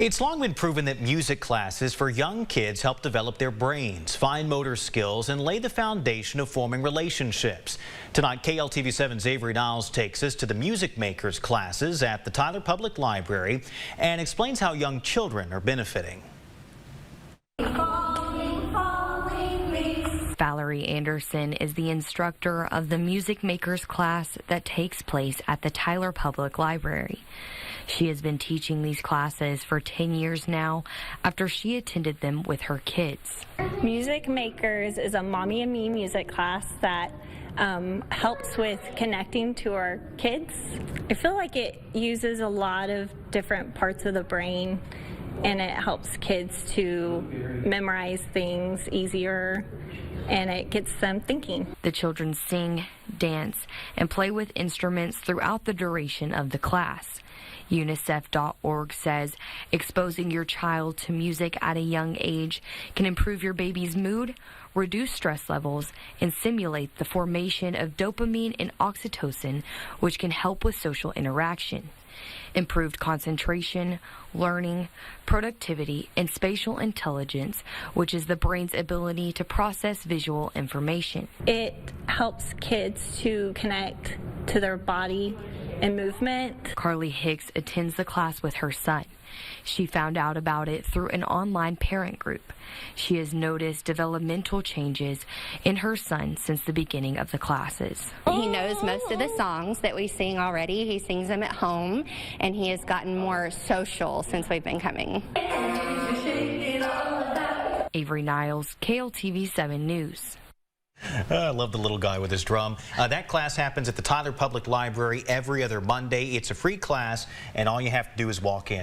It's long been proven that music classes for young kids help develop their brains, fine motor skills, and lay the foundation of forming relationships. Tonight, KLTV7's Avery Niles takes us to the Music Makers classes at the Tyler Public Library and explains how young children are benefiting. Valerie Anderson is the instructor of the Music Makers class that takes place at the Tyler Public Library. She has been teaching these classes for 10 years now after she attended them with her kids. Music Makers is a Mommy and Me music class that helps with connecting to our kids. I feel like it uses a lot of different parts of the brain, and it helps kids to memorize things easier, and it gets them thinking. The children sing, dance, and play with instruments throughout the duration of the class. UNICEF.org says exposing your child to music at a young age can improve your baby's mood, reduce stress levels, and simulate the formation of dopamine and oxytocin, which can help with social interaction. Improved concentration, learning, productivity, and spatial intelligence, which is the brain's ability to process visual information. It helps kids to connect to their body and movement. Carly Hicks attends the class with her son. She found out about it through an online parent group. She has noticed developmental changes in her son since the beginning of the classes. He knows most of the songs that we sing already. He sings them at home, and he has gotten more social since we've been coming. Avery Niles, KLTV7 News. I love the little guy with his drum. That class happens at the Tyler Public Library every other Monday. It's a free class, and all you have to do is walk in.